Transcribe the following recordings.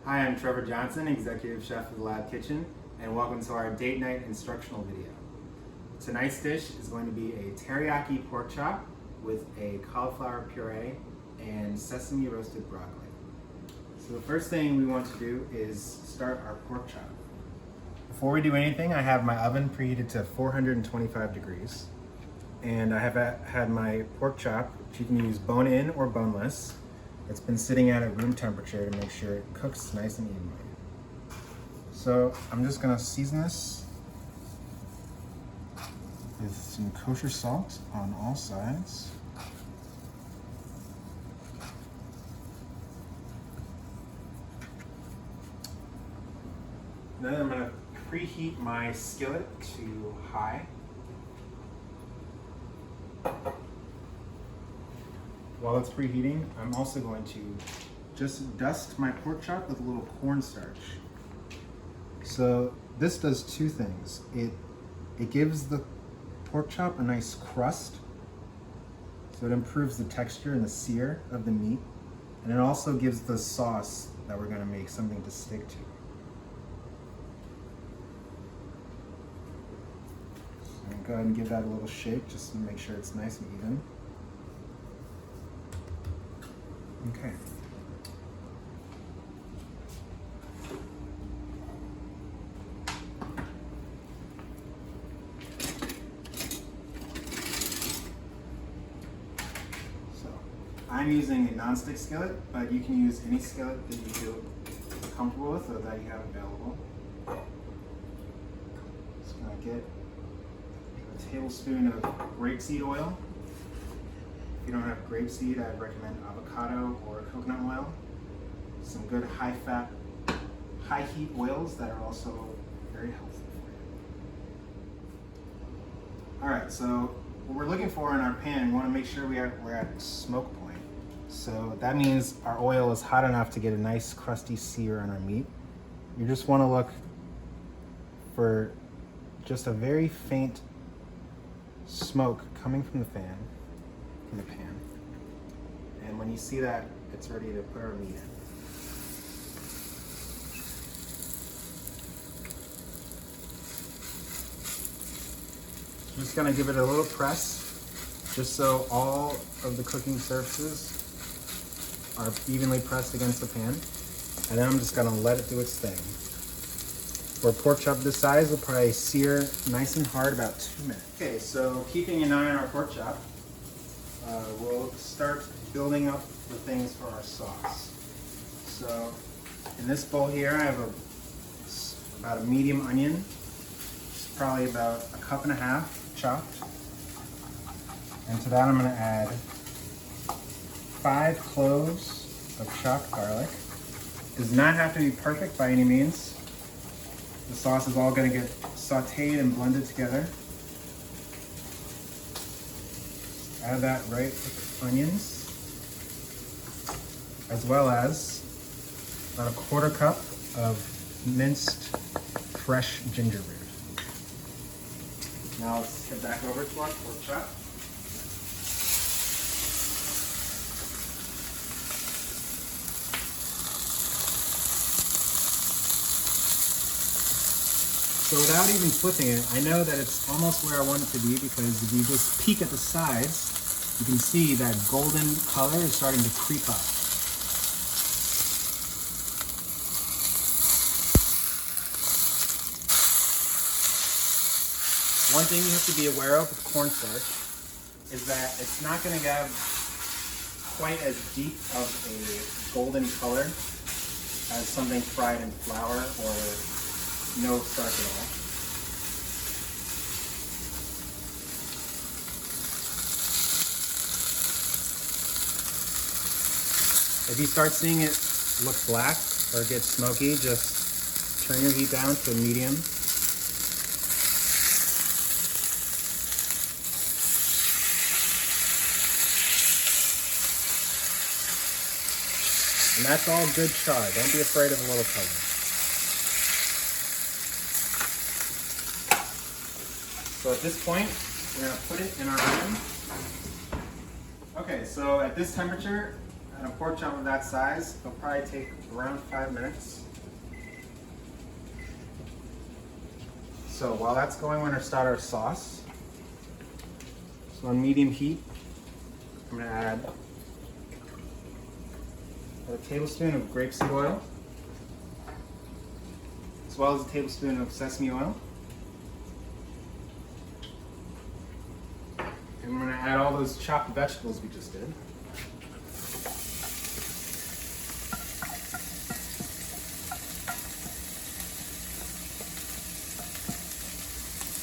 Hi, I'm Trevor Johnson, Executive Chef of the Lab Kitchen, and welcome to our date night instructional video. Tonight's dish is going to be a teriyaki pork chop with a cauliflower puree and sesame roasted broccoli. So the first thing we want to do is start our pork chop. Before we do anything, I have my oven preheated to 425 degrees. And I have had my pork chop, which you can use bone-in or boneless. It's been sitting at room temperature to make sure it cooks nice and evenly. So I'm just gonna season this with some kosher salt on all sides. Then I'm gonna preheat my skillet to high. While it's preheating, I'm also going to just dust my pork chop with a little cornstarch. So this does two things. It gives the pork chop a nice crust, so it improves the texture and the sear of the meat, and it also gives the sauce that we're going to make something to stick to. So go ahead and give that a little shake just to make sure it's nice and even. Okay. So I'm using a nonstick skillet, but you can use any skillet that you feel comfortable with or that you have available. Just gonna get a tablespoon of grapeseed oil. If you don't have grapeseed, I'd recommend avocado or coconut oil. Some good high-fat, high-heat oils that are also very healthy for you. All right, so what we're looking for in our pan, we want to make sure we're at smoke point. So that means our oil is hot enough to get a nice crusty sear on our meat. You just want to look for just a very faint smoke coming from the pan. In the pan, and when you see that, it's ready to put our meat in. So just gonna give it a little press, just so all of the cooking surfaces are evenly pressed against the pan, and then I'm just gonna let it do its thing. For a pork chop this size, we'll probably sear nice and hard about 2 minutes. Okay, so keeping an eye on our pork chop, we'll start building up the things for our sauce. So in this bowl here, I have about a medium onion. It's probably about 1.5 cups chopped. And to that I'm going to add 5 cloves of chopped garlic. It does not have to be perfect by any means. The sauce is all going to get sauteed and blended together. Add that right with the onions, as well as about 1/4 cup of minced fresh ginger root. Now let's get back over to our pork chop. So without even flipping it, I know that it's almost where I want it to be, because if you just peek at the sides, you can see that golden color is starting to creep up. One thing you have to be aware of with cornstarch is that it's not going to have quite as deep of a golden color as something fried in flour or no starch at all. If you start seeing it look black or get smoky, just turn your heat down to medium. And that's all good char. Don't be afraid of a little color. So at this point, we're gonna put it in our oven. Okay, so at this temperature, And a pork chop of that size, it'll probably take around 5 minutes. So while that's going, we're gonna start our sauce. So on medium heat, I'm gonna add a tablespoon of grapeseed oil, as well as a tablespoon of sesame oil. And we're gonna add all those chopped vegetables we just did.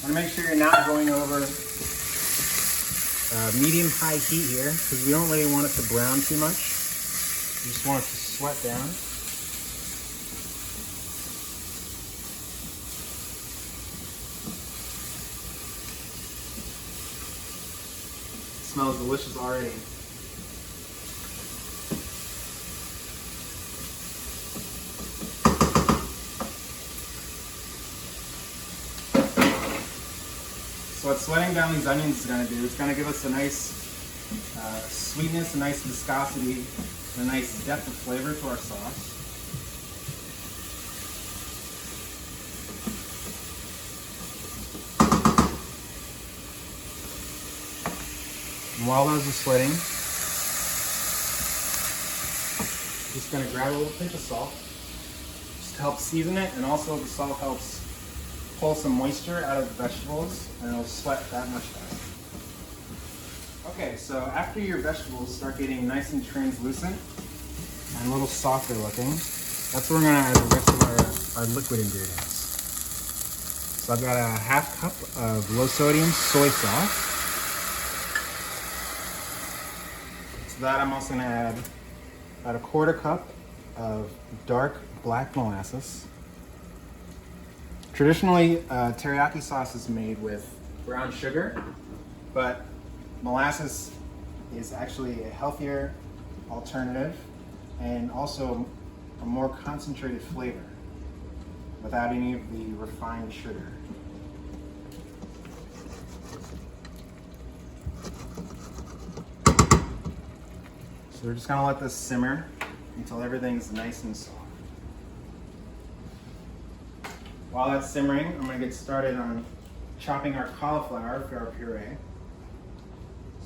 Want to make sure you're not going over medium-high heat here, because we don't really want it to brown too much. We just want it to sweat down. It smells delicious already. So what sweating down these onions is going to do, it's going to give us a nice sweetness, a nice viscosity, and a nice depth of flavor to our sauce. And while those are sweating, just going to grab a little pinch of salt, just to help season it, and also the salt helps pull some moisture out of the vegetables, and it'll sweat that much faster. Okay, so after your vegetables start getting nice and translucent and a little softer looking, that's where we're gonna add the rest of our liquid ingredients. So I've got a half cup of low sodium soy sauce. To that I'm also gonna add about a quarter cup of dark black molasses. Traditionally, teriyaki sauce is made with brown sugar, but molasses is actually a healthier alternative and also a more concentrated flavor without any of the refined sugar. So we're just gonna let this simmer until everything's nice and soft. While that's simmering, I'm going to get started on chopping our cauliflower for our puree.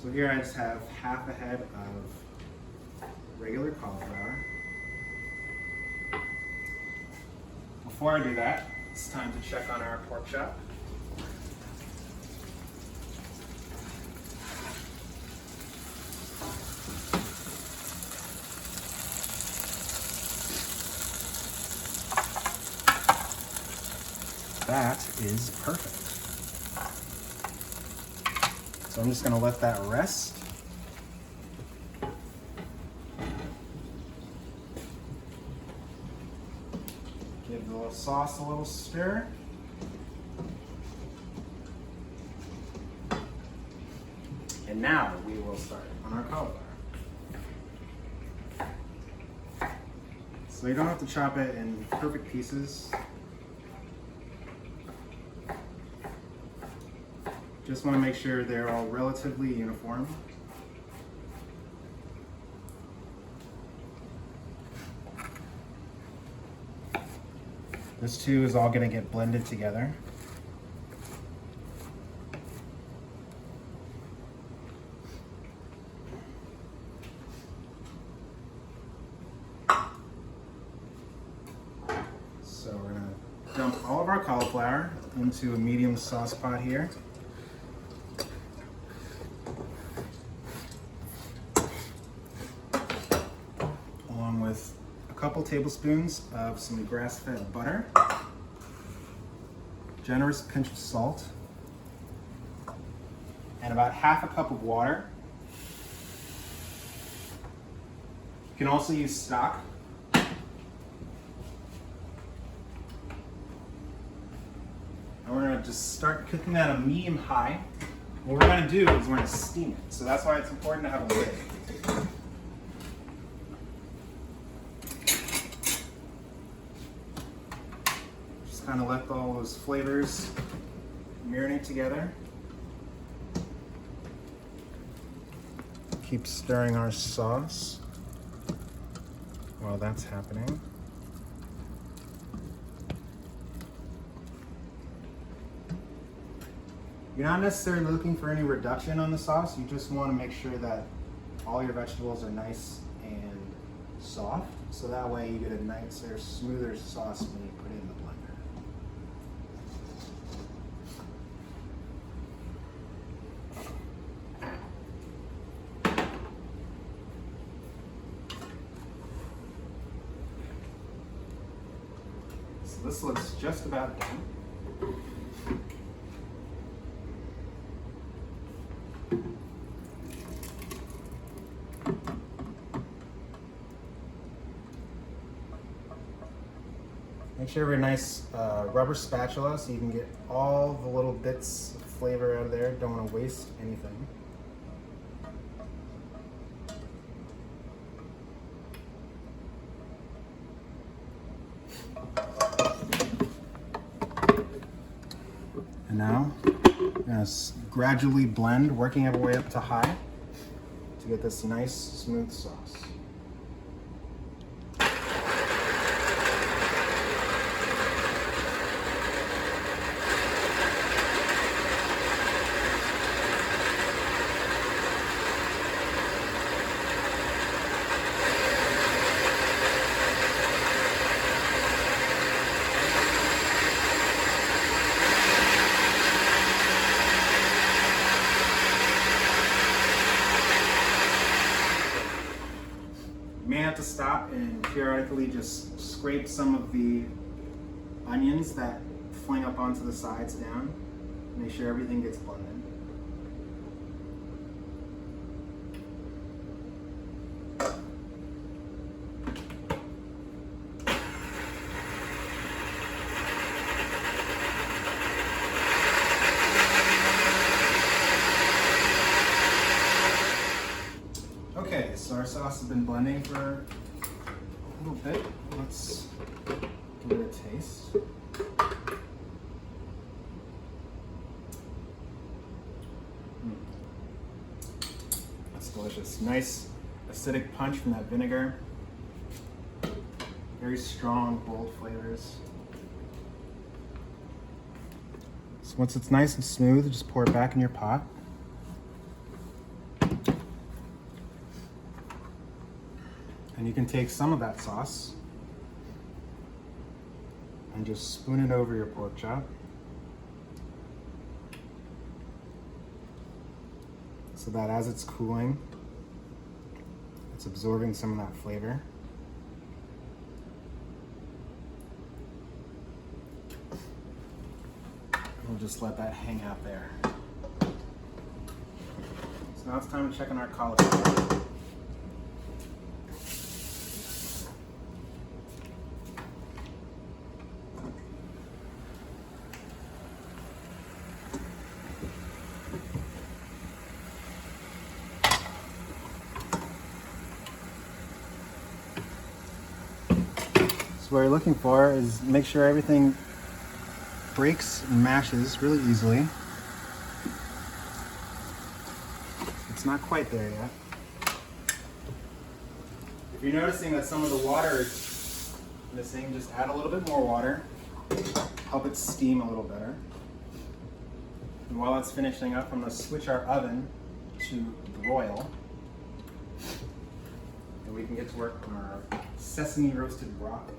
So here I just have half a head of regular cauliflower. Before I do that, it's time to check on our pork chop. That is perfect. So I'm just going to let that rest. Give the little sauce a little stir. And now we will start on our cauliflower. So you don't have to chop it in perfect pieces. Just want to make sure they're all relatively uniform. This too is all going to get blended together. So we're going to dump all of our cauliflower into a medium sauce pot here. With a couple tablespoons of some grass-fed butter, generous pinch of salt, and about half a cup of water. You can also use stock. And we're going to just start cooking at a medium-high. What we're going to do is we're going to steam it. So that's why it's important to have a lid. Kind of let all those flavors marinate together. Keep stirring our sauce. while that's happening. You're not necessarily looking for any reduction on the sauce. You just want to make sure that all your vegetables are nice and soft, so that way you get a nicer, smoother sauce when you put it in the blender. So this looks just about done. Make sure you have a nice rubber spatula so you can get all the little bits of flavor out of there. Don't want to waste anything. And now, we're going to gradually blend, working our way up to high to get this nice, smooth sauce. You may have to stop and periodically just scrape some of the onions that fling up onto the sides down. Make sure everything gets blended. Okay, so our sauce has been blending for a little bit. Let's give it a taste. That's delicious. Nice acidic punch from that vinegar. Very strong, bold flavors. So once it's nice and smooth, just pour it back in your pot. And you can take some of that sauce and just spoon it over your pork chop. So that as it's cooling, it's absorbing some of that flavor. We'll just let that hang out there. So now it's time to check on our cauliflower. So what you're looking for is make sure everything breaks and mashes really easily. It's not quite there yet. If you're noticing that some of the water is missing, just add a little bit more water. Help it steam a little better. And while that's finishing up, I'm going to switch our oven to broil. And we can get to work on our sesame roasted broccoli.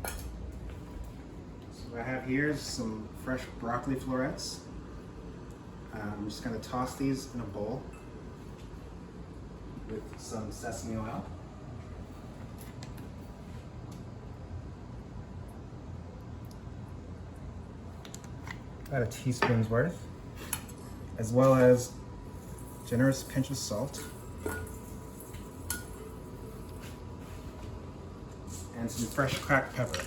So what I have here is some fresh broccoli florets. I'm just going to toss these in a bowl with some sesame oil. About a teaspoon's worth, as well as a generous pinch of salt and some fresh cracked pepper.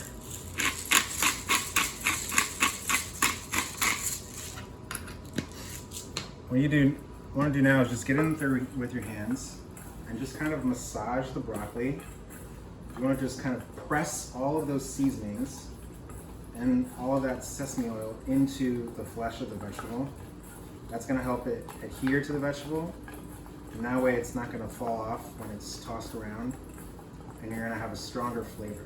What you want to do now is just get in through with your hands and just kind of massage the broccoli. You want to just kind of press all of those seasonings and all of that sesame oil into the flesh of the vegetable. That's going to help it adhere to the vegetable, and that way it's not going to fall off when it's tossed around, and you're gonna have a stronger flavor.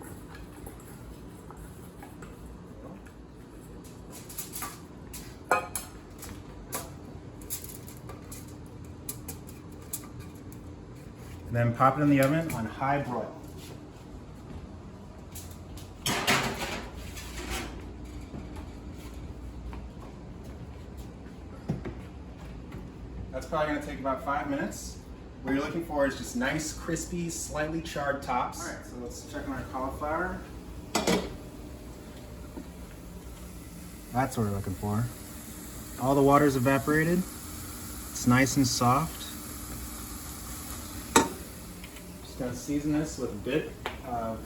And then pop it in the oven on high broil. That's probably gonna take about 5 minutes. What you're looking for is just nice, crispy, slightly charred tops. All right, so let's check on our cauliflower. That's what we're looking for. All the water's evaporated. It's nice and soft. Just gonna season this with a bit of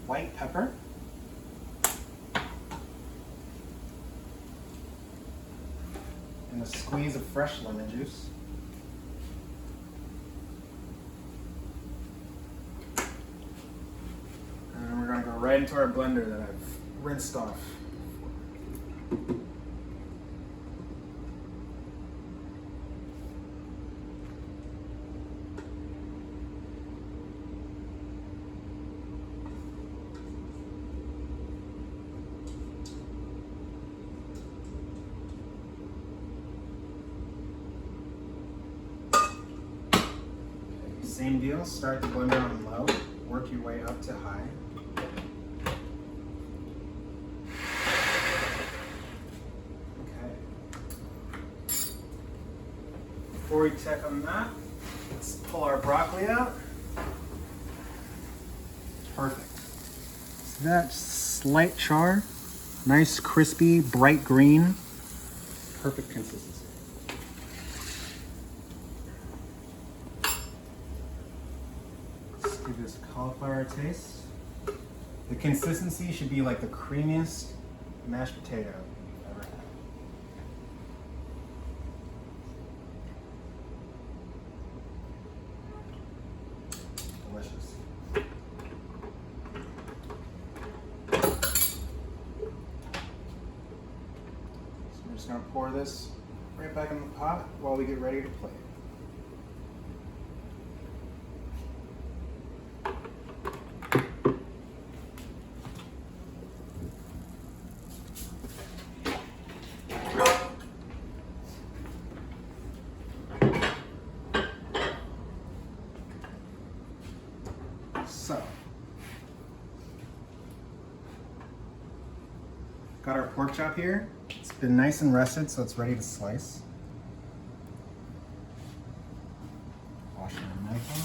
white pepper. And a squeeze of fresh lemon juice. And we're gonna go right into our blender that I've rinsed off. Same deal, start the blender on low, work your way up to high. Okay. Before we check on that, let's pull our broccoli out. Perfect. So that slight char, nice crispy, bright green, perfect consistency. Give this cauliflower a taste. The consistency should be like the creamiest mashed potato you've ever had. Delicious. So we're just gonna pour this right back in the pot while we get ready to plate. So, got our pork chop here. It's been nice and rested, so it's ready to slice. Wash my knife on.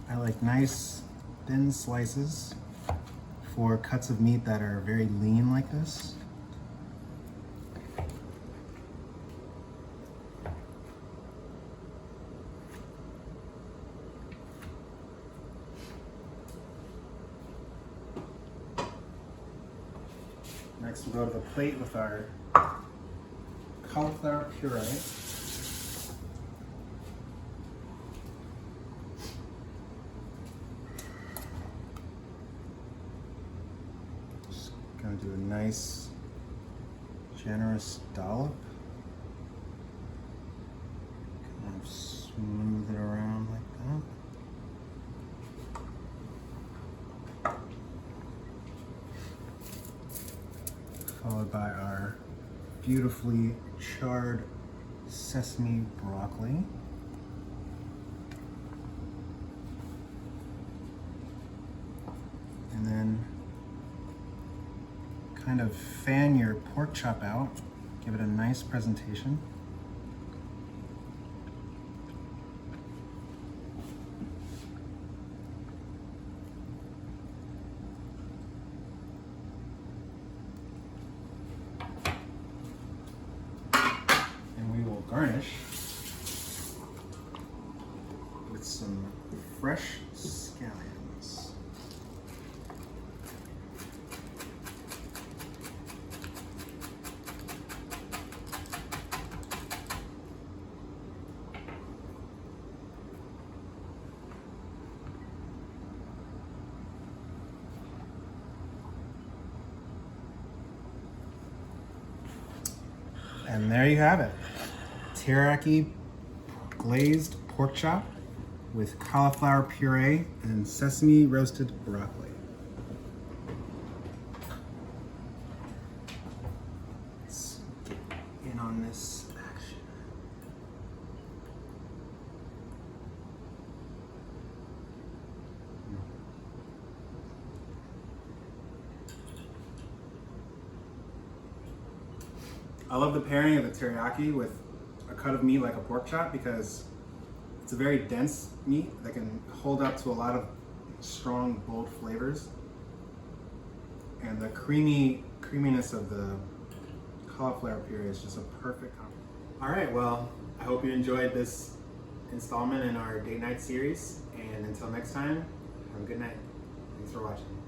I like nice thin slices for cuts of meat that are very lean like this. Next we'll go to the plate with our cauliflower puree. Gonna do a nice, generous dollop. Kind of smooth it around like that. Followed by our beautifully charred sesame broccoli. And then kind of fan your pork chop out, give it a nice presentation. And we will garnish with some fresh scallions. there you have it. Teriyaki glazed pork chop with cauliflower puree and sesame roasted broccoli. Let's get in on this action. I love the pairing of the teriyaki with a cut of meat like a pork chop because it's a very dense meat that can hold up to a lot of strong, bold flavors. And the creaminess of the cauliflower puree is just a perfect compliment. All right, well, I hope you enjoyed this installment in our date night series. And until next time, have a good night. Thanks for watching.